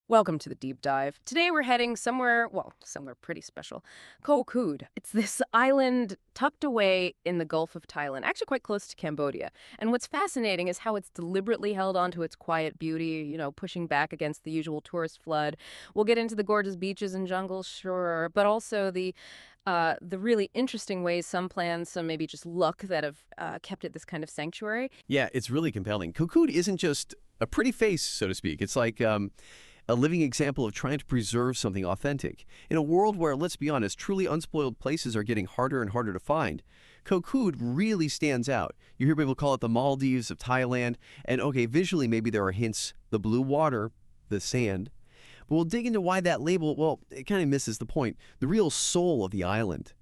Welcome to the deep dive. Today we're heading somewhere pretty special. Koh Kood. It's this island tucked away in the Gulf of Thailand, actually quite close to Cambodia. And what's fascinating is how it's deliberately held onto its quiet beauty, pushing back against the usual tourist flood. We'll get into the gorgeous beaches and jungles, sure, but also the really interesting ways some plans, some maybe just luck that have kept it this kind of sanctuary. Yeah, it's really compelling. Koh Kood isn't just a pretty face, so to speak. It's like a living example of trying to preserve something authentic. In a world where, let's be honest, truly unspoiled places are getting harder and harder to find, Koh Kood really stands out. You hear people call it the Maldives of Thailand, and okay, visually maybe there are hints, the blue water, the sand. But we'll dig into why that label, well, it kind of misses the point, the real soul of the island.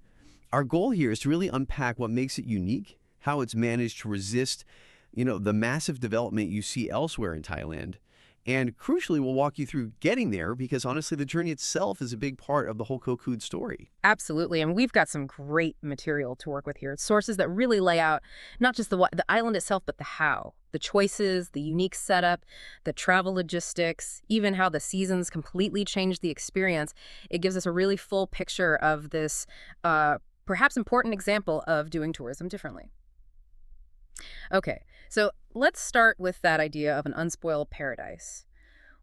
Our goal here is to really unpack what makes it unique, how it's managed to resist, the massive development you see elsewhere in Thailand. And crucially, we'll walk you through getting there because honestly, the journey itself is a big part of the whole Koh Kood story. Absolutely. And we've got some great material to work with here. Sources that really lay out not just the island itself, but the how, the choices, the unique setup, the travel logistics, even how the seasons completely changed the experience. It gives us a really full picture of this perhaps important example of doing tourism differently. Okay, so let's start with that idea of an unspoiled paradise.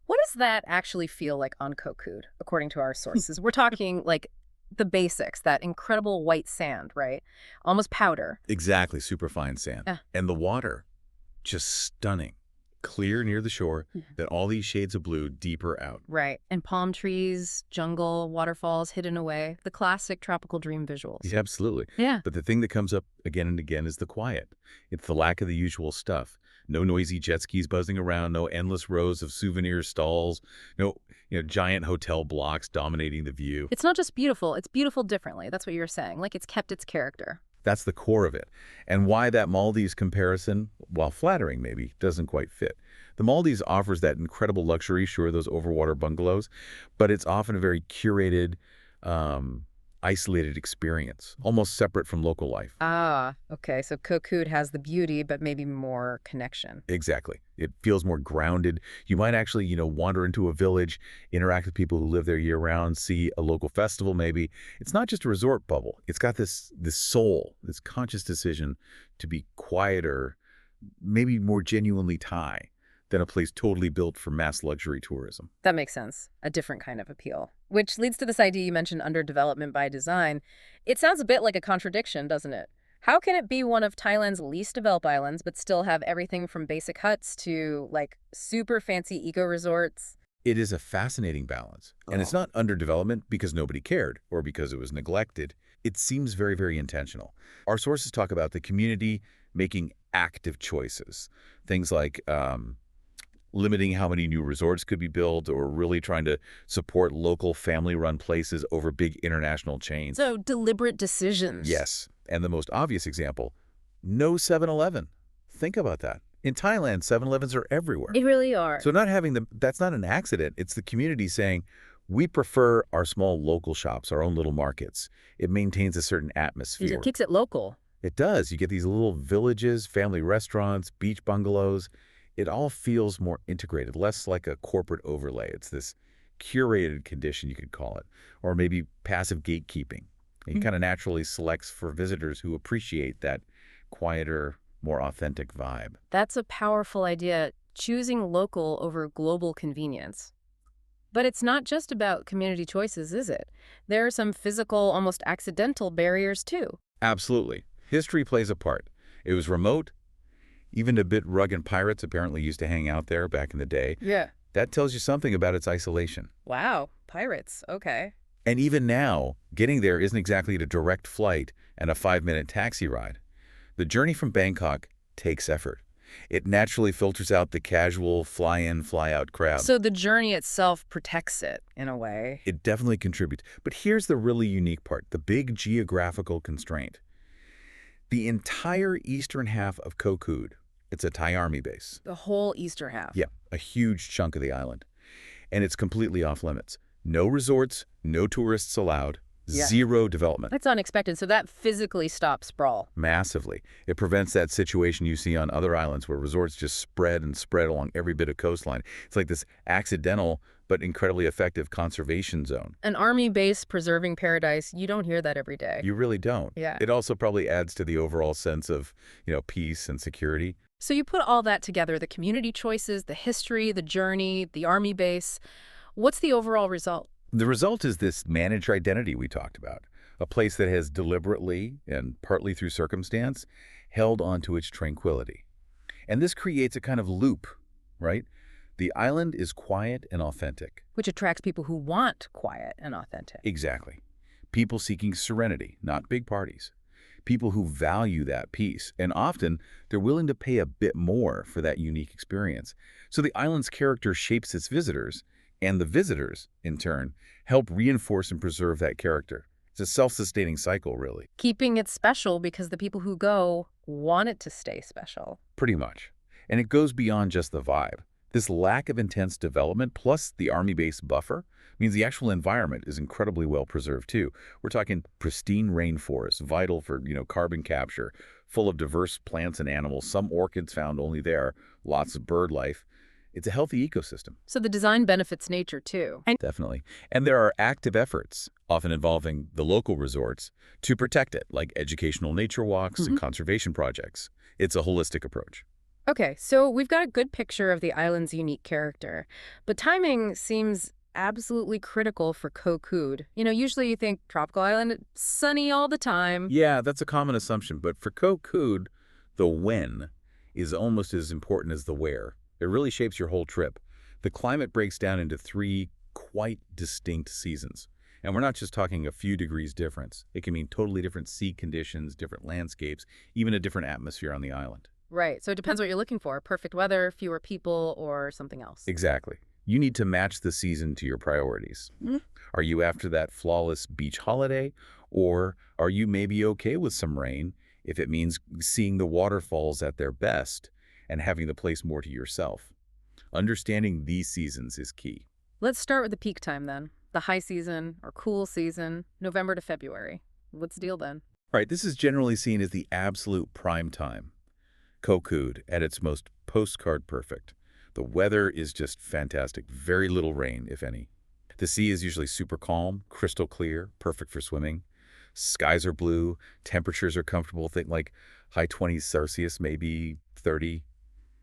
What does that actually feel like on Koh Kood, according to our sources? We're talking like the basics, that incredible white sand, right? Almost powder. Exactly, superfine sand. Yeah. And the water, just stunning. Clear near the shore, then all these shades of blue deeper out. Right. And palm trees, jungle, waterfalls hidden away. The classic tropical dream visuals. Yeah, absolutely. Yeah. But the thing that comes up again and again is the quiet. It's the lack of the usual stuff. No noisy jet skis buzzing around, no endless rows of souvenir stalls, no giant hotel blocks dominating the view. It's not just beautiful, it's beautiful differently. That's what you're saying. Like it's kept its character. That's the core of it. And why that Maldives comparison, while flattering maybe, doesn't quite fit. The Maldives offers that incredible luxury, sure, those overwater bungalows, but it's often a very curated, isolated experience, almost separate from local life. Ah, okay. So Koh Kood has the beauty, but maybe more connection. Exactly. It feels more grounded. You might actually, wander into a village, interact with people who live there year-round, see a local festival maybe. It's not just a resort bubble. It's got this soul, this conscious decision to be quieter, maybe more genuinely Thai than a place totally built for mass luxury tourism. That makes sense. A different kind of appeal. Which leads to this idea you mentioned, underdevelopment by design. It sounds a bit like a contradiction, doesn't it? How can it be one of Thailand's least developed islands, but still have everything from basic huts to, like, super fancy eco-resorts? It is a fascinating balance. And it's not underdevelopment because nobody cared or because it was neglected. It seems very, very intentional. Our sources talk about the community making active choices. Things like limiting how many new resorts could be built or really trying to support local family-run places over big international chains. So deliberate decisions. Yes. And the most obvious example, no 7-Eleven. Think about that. In Thailand, 7-Elevens are everywhere. They really are. So not having them, that's not an accident. It's the community saying, we prefer our small local shops, our own little markets. It maintains a certain atmosphere. It keeps it local. It does. You get these little villages, family restaurants, beach bungalows. It all feels more integrated, less like a corporate overlay. It's this curated condition, you could call it, or maybe passive gatekeeping. It kind of naturally selects for visitors who appreciate that quieter, more authentic vibe. That's a powerful idea, choosing local over global convenience. But it's not just about community choices, is it? There are some physical, almost accidental barriers, too. Absolutely. History plays a part. It was remote. Even a bit rugged pirates apparently used to hang out there back in the day. Yeah. That tells you something about its isolation. Wow. Pirates. Okay. And even now, getting there isn't exactly a direct flight and a 5-minute taxi ride. The journey from Bangkok takes effort. It naturally filters out the casual fly-in, fly-out crowd. So the journey itself protects it, in a way. It definitely contributes. But here's the really unique part, the big geographical constraint. The entire eastern half of Koh Kood, it's a Thai army base. The whole eastern half. Yeah, a huge chunk of the island. And it's completely off limits. No resorts, no tourists allowed, Yeah. Zero development. That's unexpected. So that physically stops sprawl. Massively. It prevents that situation you see on other islands where resorts just spread and spread along every bit of coastline. It's like this accidental but incredibly effective conservation zone. An army base preserving paradise, you don't hear that every day. You really don't. Yeah. It also probably adds to the overall sense of, peace and security. So you put all that together, the community choices, the history, the journey, the army base. What's the overall result? The result is this managed identity we talked about, a place that has deliberately and partly through circumstance held onto its tranquility. And this creates a kind of loop, right? The island is quiet and authentic. Which attracts people who want quiet and authentic. Exactly. People seeking serenity, not big parties. People who value that peace, and often they're willing to pay a bit more for that unique experience. So the island's character shapes its visitors, and the visitors, in turn, help reinforce and preserve that character. It's a self-sustaining cycle, really. Keeping it special because the people who go want it to stay special. Pretty much. And it goes beyond just the vibe. This lack of intense development plus the army base buffer means the actual environment is incredibly well preserved too. We're talking pristine rainforest, vital for, carbon capture, full of diverse plants and animals, some orchids found only there, lots of bird life. It's a healthy ecosystem. So the design benefits nature too. Definitely. And there are active efforts, often involving the local resorts, to protect it, like educational nature walks and conservation projects. It's a holistic approach. Okay, so we've got a good picture of the island's unique character, but timing seems absolutely critical for Koh Kood. Usually you think tropical island, it's sunny all the time. Yeah, that's a common assumption, but for Koh Kood, the when is almost as important as the where. It really shapes your whole trip. The climate breaks down into 3 quite distinct seasons. And we're not just talking a few degrees difference. It can mean totally different sea conditions, different landscapes, even a different atmosphere on the island. Right, so it depends what you're looking for. Perfect weather, fewer people, or something else. Exactly. You need to match the season to your priorities. Are you after that flawless beach holiday, or are you maybe okay with some rain if it means seeing the waterfalls at their best and having the place more to yourself? Understanding these seasons is key. Let's start with the peak time then. The high season or cool season, November to February. What's the deal then? Right, this is generally seen as the absolute prime time. Koh Kood at its most postcard perfect. The weather is just fantastic. Very little rain, if any. The sea is usually super calm, crystal clear, perfect for swimming. Skies are blue, temperatures are comfortable. Think like high 20s Celsius, maybe 30.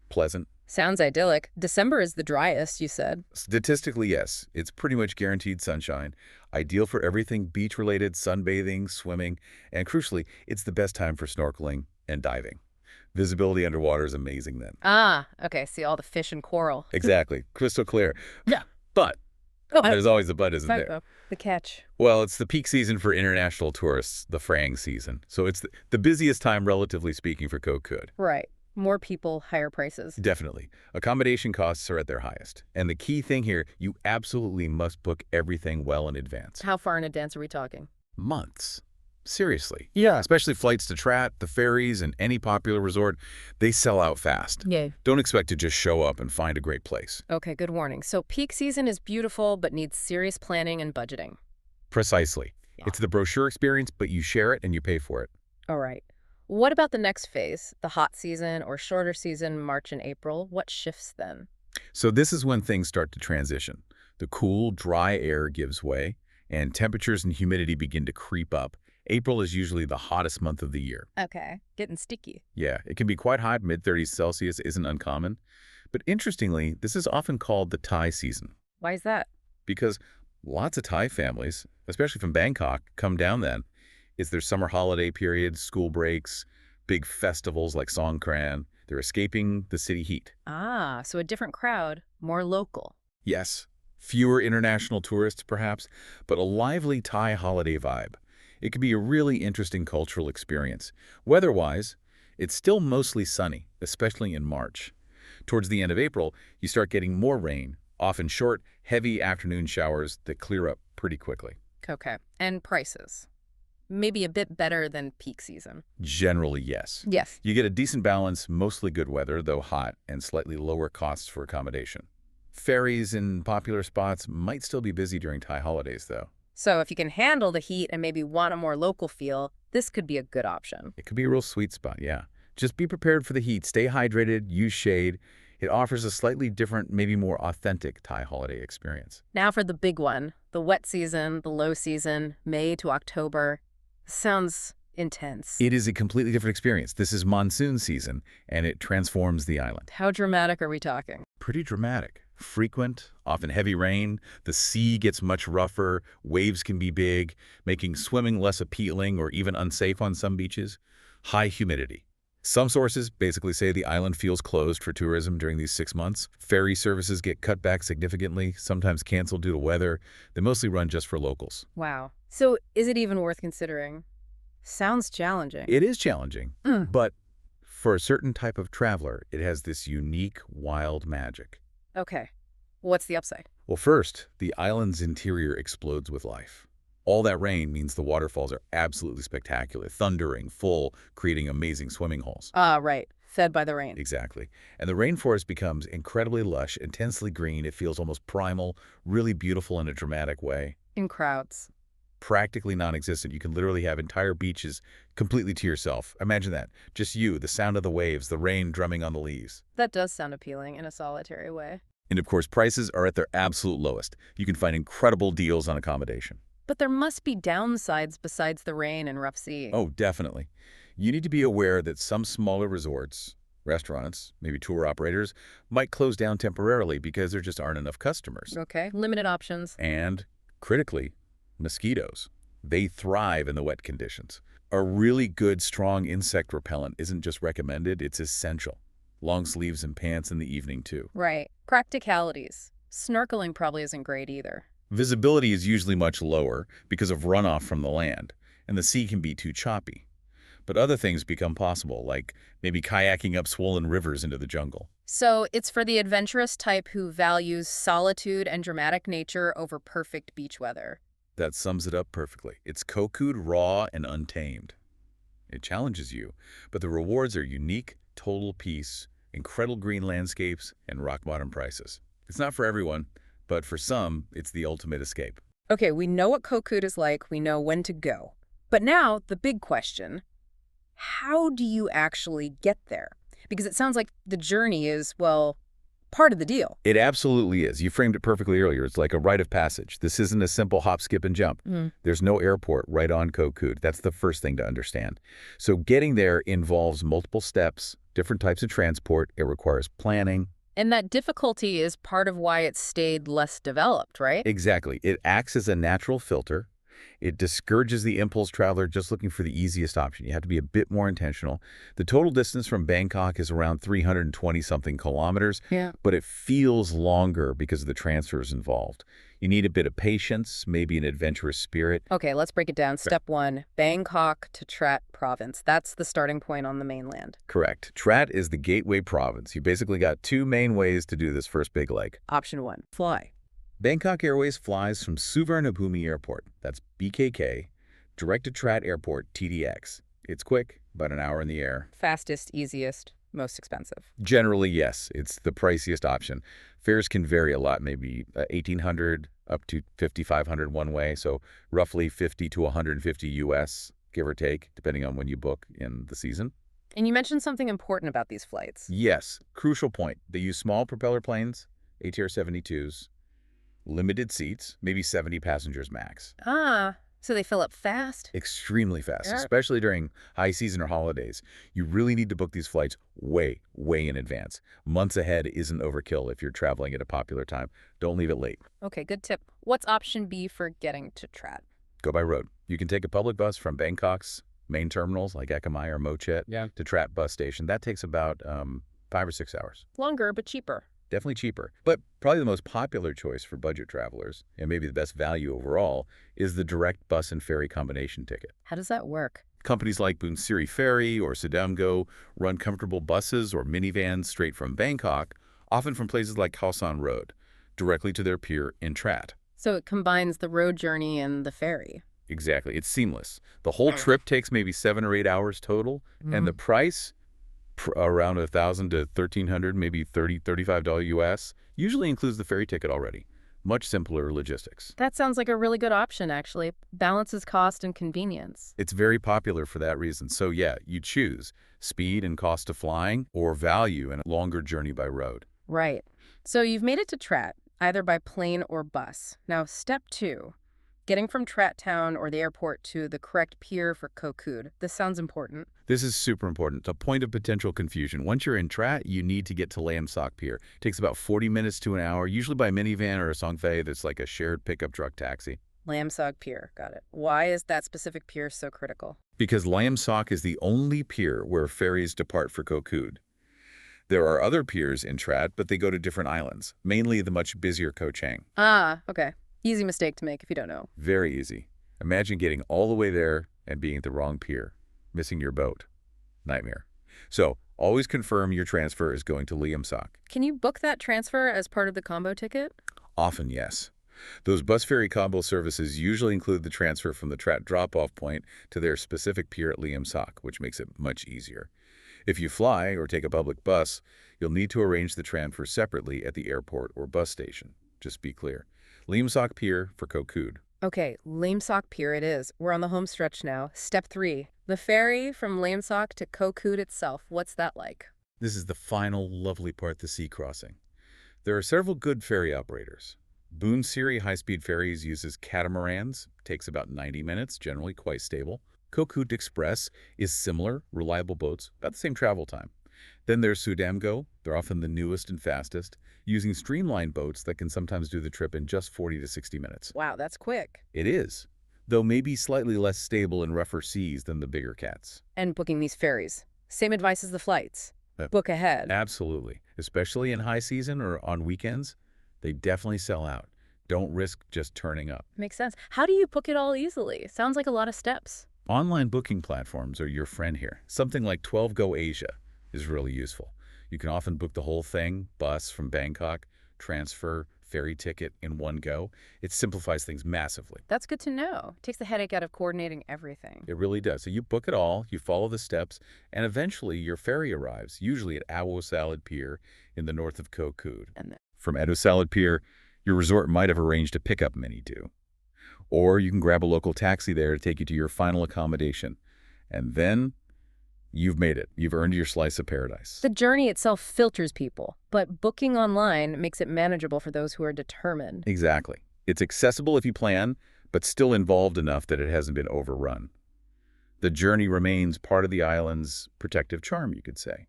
Pleasant. Sounds idyllic. December is the driest, you said. Statistically, yes. It's pretty much guaranteed sunshine. Ideal for everything beach-related, sunbathing, swimming, and crucially, it's the best time for snorkeling and diving. Visibility underwater is amazing then. Ah, okay. See all the fish and coral. Exactly. Crystal clear. Yeah. But there's always a but, isn't there? The catch. Well, it's the peak season for international tourists, the Frang season. So it's the busiest time, relatively speaking, for Koh Kood. Right. More people, higher prices. Definitely. Accommodation costs are at their highest. And the key thing here, you absolutely must book everything well in advance. How far in advance are we talking? Months. Seriously. Yeah. Especially flights to Trat, the ferries, and any popular resort, they sell out fast. Yeah. Don't expect to just show up and find a great place. Okay, good warning. So peak season is beautiful, but needs serious planning and budgeting. Precisely. Yeah. It's the brochure experience, but you share it and you pay for it. All right. What about the next phase, the hot season or shorter season, March and April? What shifts then? So this is when things start to transition. The cool, dry air gives way, and temperatures and humidity begin to creep up. April is usually the hottest month of the year. Okay, getting sticky. Yeah, it can be quite hot. Mid-30s Celsius isn't uncommon. But interestingly, this is often called the Thai season. Why is that? Because lots of Thai families, especially from Bangkok, come down then. It's their summer holiday period, school breaks, big festivals like Songkran. They're escaping the city heat. Ah, so a different crowd, more local. Yes, fewer international tourists perhaps, but a lively Thai holiday vibe. It can be a really interesting cultural experience. Weather-wise, it's still mostly sunny, especially in March. Towards the end of April, you start getting more rain, often short, heavy afternoon showers that clear up pretty quickly. Okay, and prices? Maybe a bit better than peak season. Generally, yes. Yes. You get a decent balance, mostly good weather, though hot, and slightly lower costs for accommodation. Ferries in popular spots might still be busy during Thai holidays, though. So if you can handle the heat and maybe want a more local feel, this could be a good option. It could be a real sweet spot, yeah. Just be prepared for the heat. Stay hydrated, use shade. It offers a slightly different, maybe more authentic Thai holiday experience. Now for the big one, the wet season, the low season, May to October. Sounds intense. It is a completely different experience. This is monsoon season, and it transforms the island. How dramatic are we talking? Pretty dramatic. Frequent, often heavy rain. The sea gets much rougher. Waves can be big, making swimming less appealing or even unsafe on some beaches. High humidity. Some sources basically say the island feels closed for tourism during these 6 months. Ferry services get cut back significantly, sometimes canceled due to weather. They mostly run just for locals. Wow. So is it even worth considering? Sounds challenging. It is challenging, but for a certain type of traveler, it has this unique, wild magic. Okay. What's the upside? Well, first, the island's interior explodes with life. All that rain means the waterfalls are absolutely spectacular, thundering, full, creating amazing swimming holes. Ah, right. Fed by the rain. Exactly. And the rainforest becomes incredibly lush, intensely green. It feels almost primal, really beautiful in a dramatic way. In crowds. Practically non-existent. You can literally have entire beaches completely to yourself. Imagine that. Just you, the sound of the waves, the rain drumming on the leaves. That does sound appealing in a solitary way. And of course, prices are at their absolute lowest. You can find incredible deals on accommodation. But there must be downsides besides the rain and rough sea. Oh, definitely. You need to be aware that some smaller resorts, restaurants, maybe tour operators, might close down temporarily because there just aren't enough customers. Okay, limited options. And, critically, mosquitoes. They thrive in the wet conditions. A really good, strong insect repellent isn't just recommended, it's essential. Long sleeves and pants in the evening, too. Right. Practicalities. Snorkeling probably isn't great either. Visibility is usually much lower because of runoff from the land, and the sea can be too choppy. But other things become possible, like maybe kayaking up swollen rivers into the jungle. So it's for the adventurous type who values solitude and dramatic nature over perfect beach weather. That sums it up perfectly. It's Koh Kood raw and untamed. It challenges you, but the rewards are unique, total peace, incredible green landscapes, and rock-bottom prices. It's not for everyone, but for some, it's the ultimate escape. Okay, we know what Koh Kood is like. We know when to go. But now, the big question, how do you actually get there? Because it sounds like the journey is, well, part of the deal. It absolutely is. You framed it perfectly earlier. It's like a rite of passage. This isn't a simple hop, skip, and jump. There's no airport right on Koh Kood. That's the first thing to understand. So getting there involves multiple steps, different types of transport. It requires planning. And that difficulty is part of why it stayed less developed, right? Exactly. It acts as a natural filter. It discourages the impulse traveler just looking for the easiest option. You have to be a bit more intentional. The total distance from Bangkok is around 320-something kilometers, but it feels longer because of the transfers involved. You need a bit of patience, maybe an adventurous spirit. Okay, let's break it down. Step 1, Bangkok to Trat province. That's the starting point on the mainland. Correct. Trat is the gateway province. You basically got 2 main ways to do this first big leg. Option 1, fly. Bangkok Airways flies from Suvarnabhumi Airport, that's BKK, direct to Trat Airport, TDX. It's quick, about an hour in the air. Fastest, easiest, most expensive. Generally, yes. It's the priciest option. Fares can vary a lot, maybe $1,800 up to $5,500 one way, so roughly $50 to $150 US, give or take, depending on when you book in the season. And you mentioned something important about these flights. Yes, crucial point. They use small propeller planes, ATR 72s, limited seats, maybe 70 passengers max. Ah, so they fill up fast? Extremely fast, Yeah. especially during high season or holidays. You really need to book these flights way, way in advance. Months ahead isn't overkill if you're traveling at a popular time. Don't leave it late. Okay, good tip. What's option B for getting to Trat? Go by road. You can take a public bus from Bangkok's main terminals like Ekamai or Mochet to Trat bus station. That takes about 5 or 6 hours. Longer, but cheaper. Definitely cheaper. But probably the most popular choice for budget travelers, and maybe the best value overall, is the direct bus and ferry combination ticket. How does that work? Companies like Bunsiri Ferry or Sedamgo run comfortable buses or minivans straight from Bangkok, often from places like Khao San Road, directly to their pier in Trat. So it combines the road journey and the ferry. Exactly. It's seamless. The whole trip takes maybe 7 or 8 hours total, and the price, around $1,000 to $1,300, maybe $35 US, usually includes the ferry ticket already. Much simpler logistics. That sounds like a really good option, actually. Balances cost and convenience. It's very popular for that reason. So yeah, you choose speed and cost of flying or value in a longer journey by road. Right. So you've made it to Trat, either by plane or bus. Now, step 2, getting from Trat town or the airport to the correct pier for Koh Kood. This sounds important. This is super important. A point of potential confusion. Once you're in Trat, you need to get to Lam Sok Pier. It takes about 40 minutes to an hour, usually by minivan or a songfei that's like a shared pickup truck taxi. Lam Sok Pier, got it. Why is that specific pier so critical? Because Lam Sok is the only pier where ferries depart for Koh Kood. There are other piers in Trat, but they go to different islands, mainly the much busier Koh Chang. Ah, okay. Easy mistake to make if you don't know. Very easy. Imagine getting all the way there and being at the wrong pier, missing your boat. Nightmare. So, always confirm your transfer is going to Lam Sok. Can you book that transfer as part of the combo ticket? Often, yes. Those bus ferry combo services usually include the transfer from the Trat drop-off point to their specific pier at Lam Sok, which makes it much easier. If you fly or take a public bus, you'll need to arrange the transfer separately at the airport or bus station. Just be clear. Lam Sok Pier for Koh Kood. Okay, Lam Sok Pier it is. We're on the home stretch now. Step 3, the ferry from Lam Sok to Koh Kood itself. What's that like? This is the final lovely part, the sea crossing. There are several good ferry operators. Boon Siri high-speed ferries uses catamarans, takes about 90 minutes, generally quite stable. Koh Kood Express is similar, reliable boats, about the same travel time. Then there's Sudamgo, they're often the newest and fastest, using streamlined boats that can sometimes do the trip in just 40 to 60 minutes. Wow, that's quick. It is, though maybe slightly less stable in rougher seas than the bigger cats. And booking these ferries. Same advice as the flights. Book ahead. Absolutely, especially in high season or on weekends. They definitely sell out. Don't risk just turning up. Makes sense. How do you book it all easily? Sounds like a lot of steps. Online booking platforms are your friend here. Something like 12Go Asia is really useful. You can often book the whole thing, bus from Bangkok, transfer, ferry ticket in one go. It simplifies things massively. That's good to know. Takes the headache out of coordinating everything. It really does. So you book it all, you follow the steps, and eventually your ferry arrives, usually at Awo Salad Pier in the north of Koh Kood. And then, From Edo Salad Pier, your resort might have arranged a pickup mini-do. Or you can grab a local taxi there to take you to your final accommodation. And then you've made it. You've earned your slice of paradise. the journey itself filters people, but booking online makes it manageable for those who are determined. Exactly. It's accessible if you plan, but still involved enough that it hasn't been overrun. The journey remains part of the island's protective charm, you could say.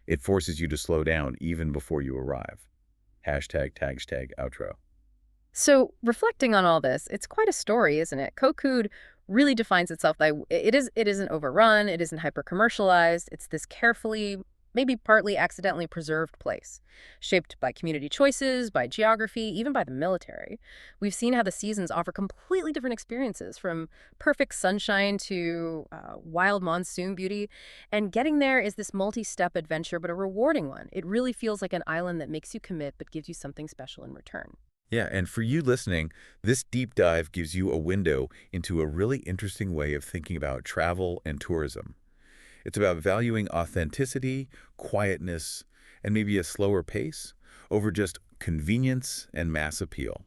It forces you to slow down even before you arrive. #tagshtag outro. So, reflecting on all this, it's quite a story, isn't it? Koh Kood really defines itself by it isn't overrun, it isn't hyper-commercialized, it's this carefully, maybe partly accidentally preserved place, shaped by community choices, by geography, even by the military. We've seen how the seasons offer completely different experiences, from perfect sunshine to wild monsoon beauty, and getting there is this multi-step adventure, but a rewarding one. It really feels like an island that makes you commit, but gives you something special in return. Yeah, and for you listening, this deep dive gives you a window into a really interesting way of thinking about travel and tourism. It's about valuing authenticity, quietness, and maybe a slower pace over just convenience and mass appeal.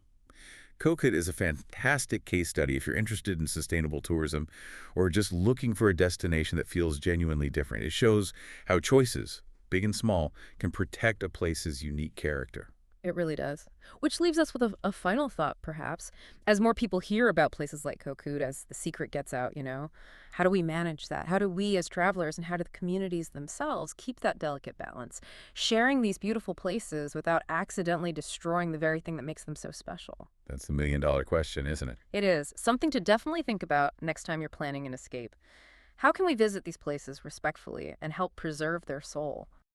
Koh Kood is a fantastic case study if you're interested in sustainable tourism or just looking for a destination that feels genuinely different. It shows how choices, big and small, can protect a place's unique character. It really does. Which leaves us with a final thought, perhaps. As more people hear about places like Koh Kood, as the secret gets out, how do we manage that? How do we as travelers and how do the communities themselves keep that delicate balance, sharing these beautiful places without accidentally destroying the very thing that makes them so special? That's the million-dollar question, isn't it? It is. Something to definitely think about next time you're planning an escape. How can we visit these places respectfully and help preserve their soul?